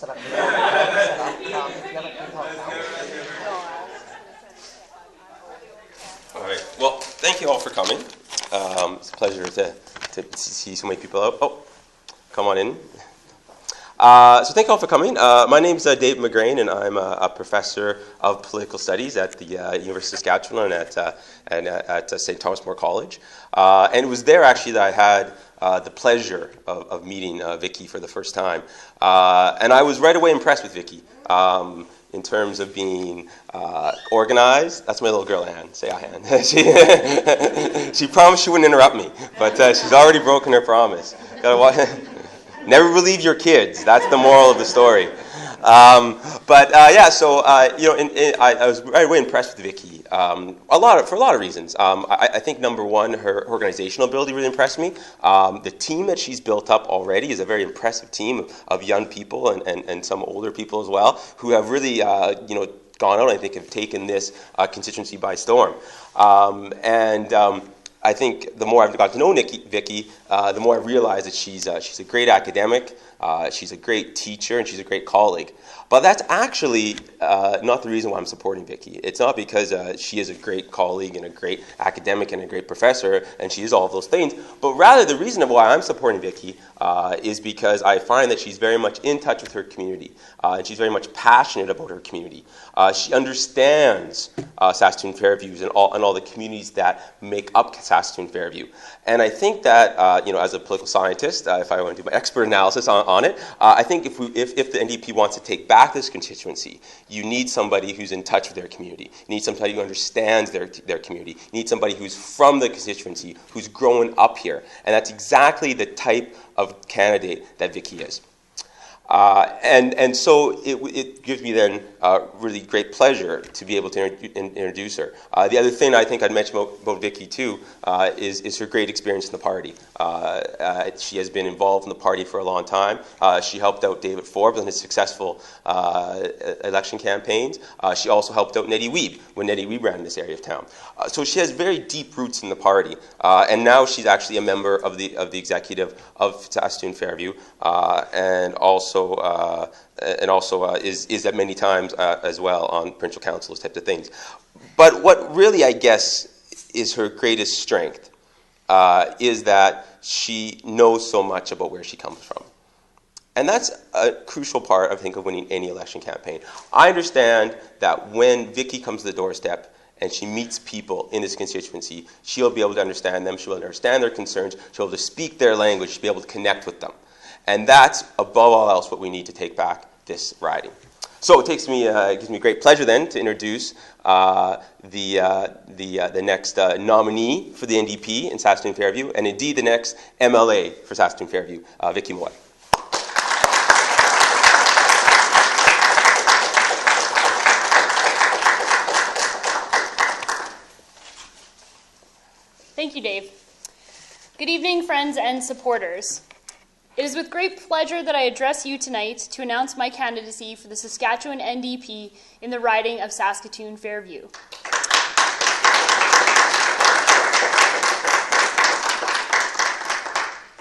set up. If you haven't been talking about All right. Well, thank you all for coming. It's a pleasure to see so many people out. Oh, come on in. So thank you all for coming. My name is David McGrain, and I'm a professor of political studies at the University of Saskatchewan and at St. Thomas More College. And it was there actually that I had the pleasure of meeting Vicki for the first time. And I was right away impressed with Vicki in terms of being organized. That's my little girl, Anne. Say hi, Anne. She promised she wouldn't interrupt me, but she's already broken her promise. Never believe your kids. That's the moral of the story. I was right away impressed with Vicki. For a lot of reasons. I think number one, her organizational ability really impressed me. The team that she's built up already is a very impressive team of young people and some older people as well who have really gone out. I think have taken this constituency by storm. I think the more I've got to know Vicki, the more I realize that she's a great academic, she's a great teacher, and she's a great colleague. But that's actually not the reason why I'm supporting Vicki. It's not because she is a great colleague and a great academic and a great professor, and she is all of those things. But rather, the reason of why I'm supporting Vicki is because I find that she's very much in touch with her community, and she's very much passionate about her community. She understands Saskatoon Fairview and all the communities that make up Saskatoon Fairview. And I think that, as a political scientist, if I want to do my expert analysis on it, I think if the NDP wants to take back this constituency, you need somebody who's in touch with their community. You need somebody who understands their community. You need somebody who's from the constituency, who's grown up here. And that's exactly the type of candidate that Vicki is. So it gives me then really great pleasure to be able to introduce her. The other thing I think I'd mention about Vicki too is her great experience in the party. She has been involved in the party for a long time. She helped out David Forbes on his successful election campaigns. She also helped out Nettie Wiebe when Nettie Wiebe ran in this area of town. So she has very deep roots in the party, and now she's actually a member of the executive of Saskatoon Fairview, and also is at many times as well on provincial council, those types of things. But what really, I guess, is her greatest strength is that she knows so much about where she comes from. And that's a crucial part, I think, of winning any election campaign. I understand that when Vicki comes to the doorstep and she meets people in this constituency, she'll be able to understand them, she'll understand their concerns, she'll be able to speak their language, she'll be able to connect with them. And that's, above all else, what we need to take back this riding. So it gives me great pleasure then to introduce the next nominee for the NDP in Saskatoon Fairview, and indeed the next MLA for Saskatoon Fairview, Vicki Mowat. Thank you, Dave. Good evening, friends and supporters. It is with great pleasure that I address you tonight to announce my candidacy for the Saskatchewan NDP in the riding of Saskatoon Fairview.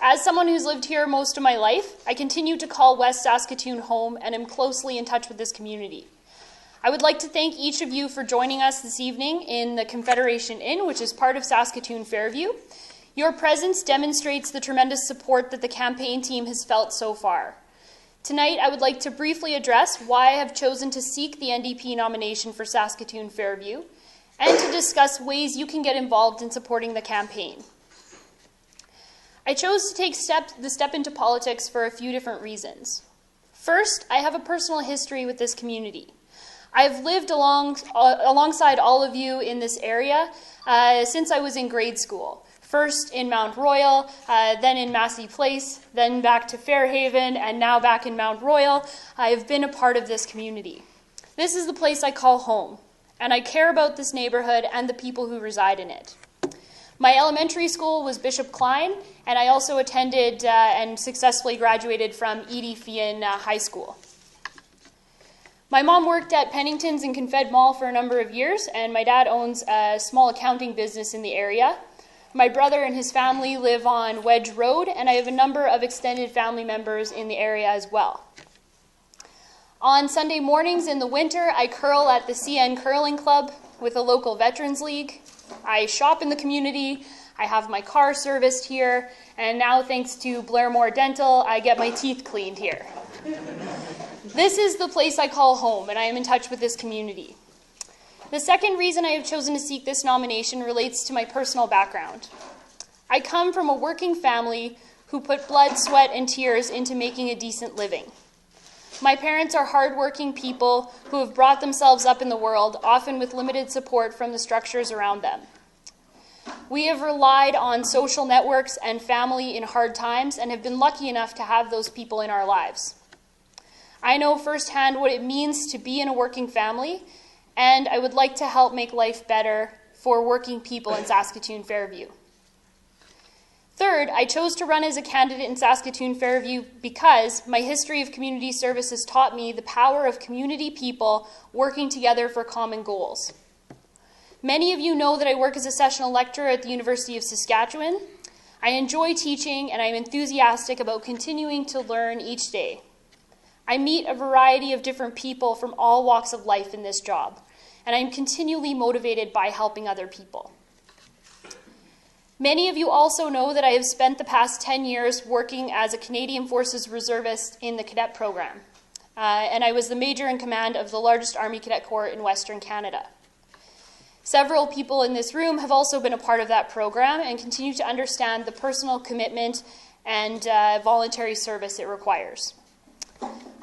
As someone who's lived here most of my life, I continue to call West Saskatoon home and am closely in touch with this community. I would like to thank each of you for joining us this evening in the Confederation Inn, which is part of Saskatoon Fairview. Your presence demonstrates the tremendous support that the campaign team has felt so far. Tonight, I would like to briefly address why I have chosen to seek the NDP nomination for Saskatoon Fairview, and to discuss ways you can get involved in supporting the campaign. I chose to take the step into politics for a few different reasons. First, I have a personal history with this community. I've lived alongside all of you in this area since I was in grade school. First in Mount Royal, then in Massey Place, then back to Fairhaven, and now back in Mount Royal. I have been a part of this community. This is the place I call home, and I care about this neighborhood and the people who reside in it. My elementary school was Bishop Klein, and I also attended and successfully graduated from Edie Fian High School. My mom worked at Pennington's and Confed Mall for a number of years, and my dad owns a small accounting business in the area. My brother and his family live on Wedge Road, and I have a number of extended family members in the area as well. On Sunday mornings in the winter, I curl at the CN Curling Club with a local Veterans League. I shop in the community. I have my car serviced here. And now, thanks to Blairmore Dental, I get my teeth cleaned here. This is the place I call home, and I am in touch with this community. The second reason I have chosen to seek this nomination relates to my personal background. I come from a working family who put blood, sweat, and tears into making a decent living. My parents are hardworking people who have brought themselves up in the world, often with limited support from the structures around them. We have relied on social networks and family in hard times and have been lucky enough to have those people in our lives. I know firsthand what it means to be in a working family, and I would like to help make life better for working people in Saskatoon Fairview. Third, I chose to run as a candidate in Saskatoon Fairview because my history of community service has taught me the power of community people working together for common goals. Many of you know that I work as a sessional lecturer at the University of Saskatchewan. I enjoy teaching, and I'm enthusiastic about continuing to learn each day. I meet a variety of different people from all walks of life in this job, and I'm continually motivated by helping other people. Many of you also know that I have spent the past 10 years working as a Canadian Forces reservist in the cadet program, and I was the major in command of the largest Army Cadet Corps in Western Canada. Several people in this room have also been a part of that program and continue to understand the personal commitment and voluntary service it requires.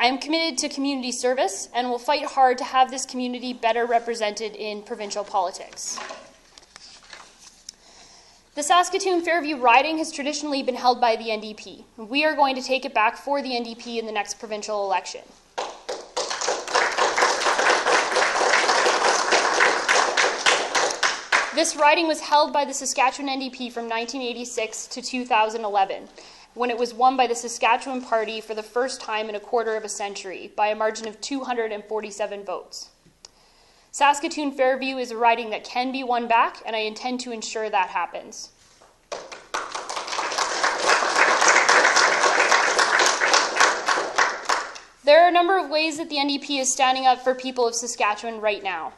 I am committed to community service and will fight hard to have this community better represented in provincial politics. The Saskatoon Fairview riding has traditionally been held by the NDP. We are going to take it back for the NDP in the next provincial election. This riding was held by the Saskatchewan NDP from 1986 to 2011, when it was won by the Saskatchewan Party for the first time in a quarter of a century by a margin of 247 votes. Saskatoon Fairview is a riding that can be won back, and I intend to ensure that happens. There are a number of ways that the NDP is standing up for people of Saskatchewan right now.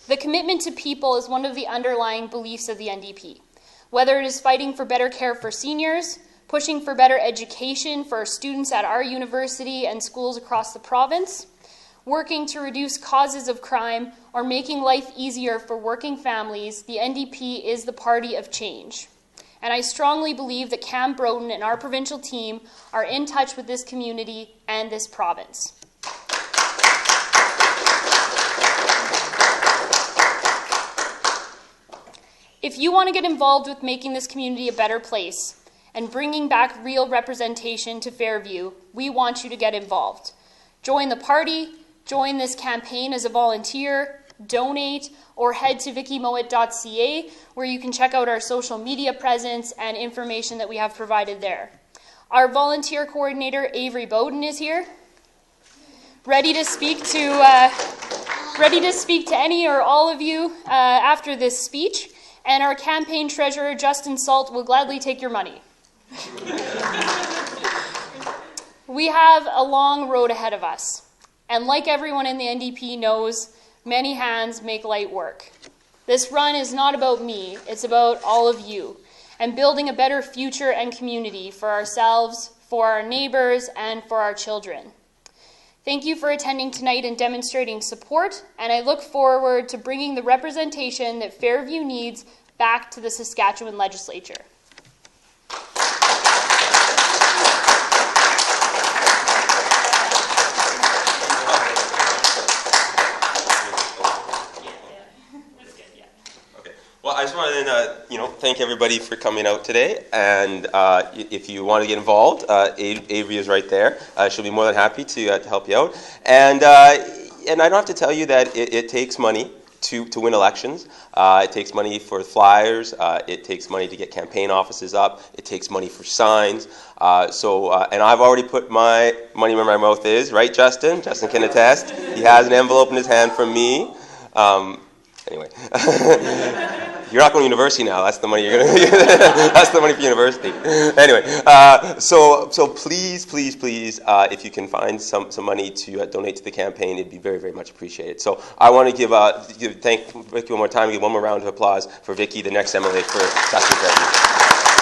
The commitment to people is one of the underlying beliefs of the NDP. Whether it is fighting for better care for seniors, pushing for better education for students at our university and schools across the province, working to reduce causes of crime, or making life easier for working families, the NDP is the party of change. And I strongly believe that Cam Broden and our provincial team are in touch with this community and this province. If you want to get involved with making this community a better place and bringing back real representation to Fairview, we want you to get involved. Join the party, join this campaign as a volunteer, donate, or head to vickimowat.ca where you can check out our social media presence and information that we have provided there. Our volunteer coordinator, Avery Bowden, is here, ready to speak to any or all of you after this speech. And our campaign treasurer, Justin Salt, will gladly take your money. We have a long road ahead of us. And like everyone in the NDP knows, many hands make light work. This run is not about me, it's about all of you, and building a better future and community for ourselves, for our neighbors, and for our children. Thank you for attending tonight and demonstrating support, and I look forward to bringing the representation that Fairview needs back to the Saskatchewan legislature. Well, I just wanted to, thank everybody for coming out today. And if you want to get involved, Avery is right there. She'll be more than happy to help you out. And I don't have to tell you that it takes money to win elections. It takes money for flyers. It takes money to get campaign offices up. It takes money for signs. And I've already put my money where my mouth is, right, Justin? Justin can attest. He has an envelope in his hand from me. Anyway. You're not going to university now. That's the money you're going to. That's the money for university. Anyway, so please, if you can find some money to donate to the campaign, it'd be very, very much appreciated. So I want to thank Vicki one more time. Give one more round of applause for Vicki, the next MLA for Saskatoon Fairview.